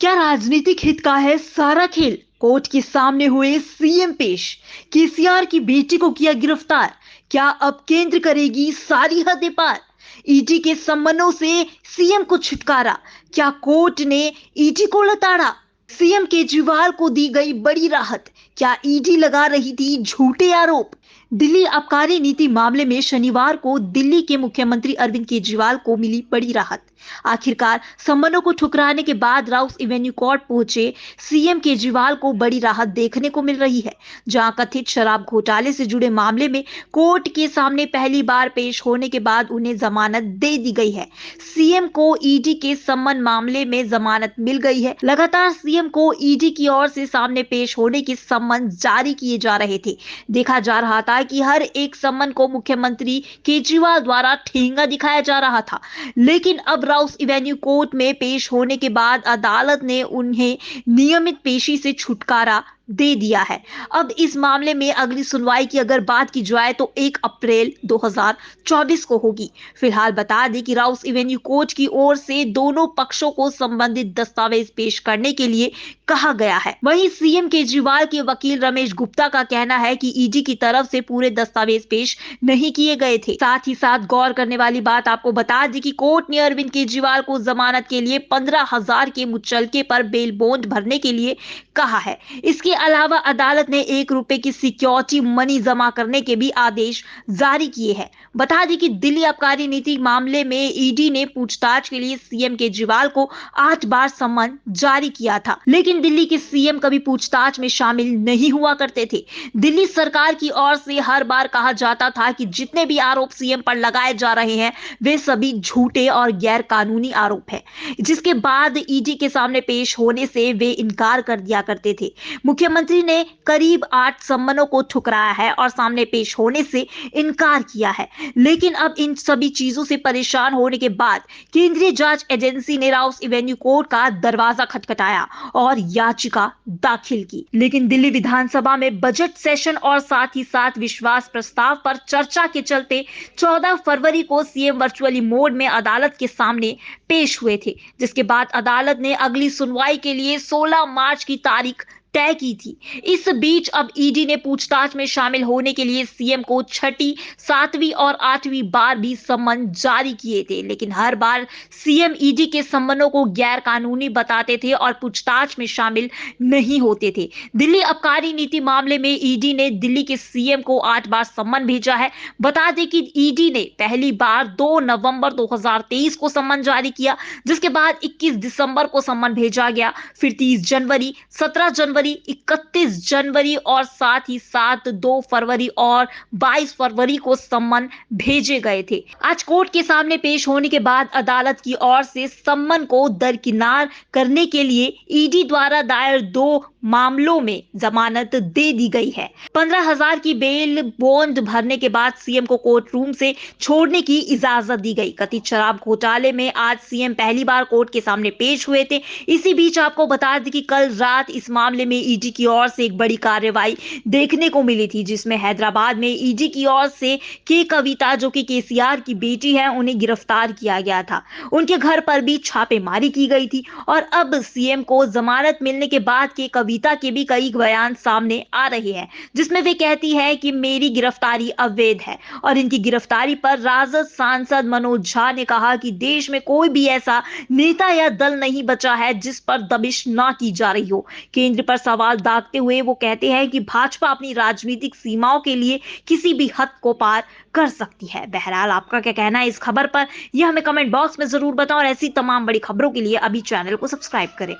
क्या राजनीतिक हित का है सारा खेल? कोर्ट के सामने हुए सीएम पेश। केसीआर की बेटी को किया गिरफ्तार। क्या अब केंद्र करेगी सारी हदें पार? ईडी के सम्मनों से सीएम को छुटकारा। क्या कोर्ट ने ईडी को लताड़ा? सीएम केजरीवाल को दी गई बड़ी राहत। क्या ईडी लगा रही थी झूठे आरोप? दिल्ली आबकारी नीति मामले में शनिवार को दिल्ली के मुख्यमंत्री अरविंद केजरीवाल को मिली बड़ी राहत। आखिरकार सम्मनों को ठुकराने के बाद राउस एवेन्यू कोर्ट पहुंचे सीएम केजरीवाल को बड़ी राहत देखने को मिल रही है, जहां कथित शराब घोटाले से जुड़े मामले में कोर्ट के सामने पहली बार पेश होने के बाद उन्हें जमानत दे दी गई है। सीएम को ईडी के सम्मन मामले में जमानत मिल गई है। लगातार सीएम को ईडी की ओर से सामने पेश होने के सम्मन जारी किए जा रहे थे। देखा जा रहा था कि हर एक सम्मन को मुख्यमंत्री केजरीवाल द्वारा ठेंगा दिखाया जा रहा था, लेकिन अब राउस एवेन्यू कोर्ट में पेश होने के बाद अदालत ने उन्हें नियमित पेशी से छुटकारा दे दिया है। अब इस मामले में अगली सुनवाई की अगर बात की जाए तो 1 अप्रैल 2024 को होगी। फिलहाल बता दें कि राउस एवेन्यू कोर्ट की ओर से दोनों पक्षों को संबंधित दस्तावेज पेश करने के लिए कहा गया है। वहीं सीएम केजरीवाल के वकील रमेश गुप्ता का कहना है कि ईडी की तरफ से पूरे दस्तावेज पेश नहीं किए गए थे। साथ ही साथ गौर करने वाली बात आपको बता दें कि कोर्ट ने अरविंद केजरीवाल को जमानत के लिए 15,000 के मुचलके पर बेल बॉन्ड भरने के लिए कहा है। इसके अलावा अदालत ने ₹1 की सिक्योरिटी मनी जमा करने के भी आदेश जारी किए हैं। बता दें कि दिल्ली आबकारी नीति मामले में ईडी ने पूछताछ के लिए सीएम केजरीवाल को 8 बार सम्मन जारी किया था, लेकिन दिल्ली के सीएम कभी पूछताछ में शामिल नहीं हुआ करते थे। दिल्ली सरकार की ओर से हर बार कहा जाता था कि जितने भी आरोप सीएम पर लगाए जा रहे हैं वे सभी झूठे और गैर कानूनी आरोप हैं, जिसके बाद ईडी के सामने पेश होने से वे इनकार कर दिया करते थे। मुख्यमंत्री ने करीब 8 सम्मनों को ठुकराया है और सामने पेश होने से इनकार किया है, लेकिन अब इन सभी चीजों से परेशान होने के बाद केंद्रीय जांच एजेंसी ने राउस एवेन्यू कोर्ट का दरवाजा खटखटाया और याचिका दाखिल की। लेकिन दिल्ली विधानसभा में बजट सेशन और साथ ही साथ विश्वास प्रस्ताव पर चर्चा के चलते 14 फरवरी को सीएम वर्चुअली मोड में अदालत के सामने पेश हुए थे, जिसके बाद अदालत ने अगली सुनवाई के लिए 16 मार्च की तारीख तय की थी। इस बीच अब ईडी ने पूछताछ में शामिल होने के लिए सीएम को 6ठी, 7वीं और 8वीं बार भी सम्मन जारी किए थे, लेकिन हर बार सीएम ईडी के सम्मनों को गैर कानूनी बताते थे और पूछताछ में शामिल नहीं होते थे। दिल्ली आबकारी नीति मामले में ईडी ने दिल्ली के सीएम को 8 बार सम्मन भेजा है। बता दें कि ईडी ने पहली बार 2 नवंबर 2023 को सम्मन जारी किया, जिसके बाद 21 दिसंबर को सम्मन भेजा गया, फिर 30 जनवरी, 17 जनवरी, 31 जनवरी और साथ ही साथ 2 फरवरी और 22 फरवरी को सम्मन भेजे गए थे। आज कोर्ट के सामने पेश होने के बाद अदालत की ओर से सम्मन को दरकिनार करने के लिए ईडी द्वारा दायर 2 मामलों में जमानत दे दी गई है। 15,000 की बेल बॉन्ड भरने के बाद सीएम को कोर्ट रूम से छोड़ने की इजाजत दी गई। कथित शराब घोटाले में आज सीएम पहली बार कोर्ट के सामने पेश हुए थे। इसी बीच आपको बता दें कि कल रात इस मामले में ईडी की ओर से एक बड़ी कार्रवाई देखने को मिली थी, जिसमें हैदराबाद में ईडी की ओर से के कविता, जो कि केसीआर की बेटी है, उन्हें गिरफ्तार किया गया था। उनके घर पर भी छापेमारी की गई थी और अब सीएम को जमानत मिलने के बाद के कविता के भी कई बयान सामने आ रहे हैं, जिसमें वे कहती है कि मेरी गिरफ्तारी अवैध है और इनकी गिरफ्तारी पर राजद सांसद मनोज झा ने कहा कि देश में कोई भी ऐसा नेता या दल नहीं बचा है जिस पर दबिश ना की जा रही हो। केंद्र पर सवाल दागते हुए वो कहते हैं कि भाजपा अपनी राजनीतिक सीमाओं के लिए किसी भी हद को पार कर सकती है। बहरहाल आपका क्या कहना है इस खबर पर, यह हमें कमेंट बॉक्स में जरूर बताओ और ऐसी तमाम बड़ी खबरों के लिए अभी चैनल को सब्सक्राइब करें।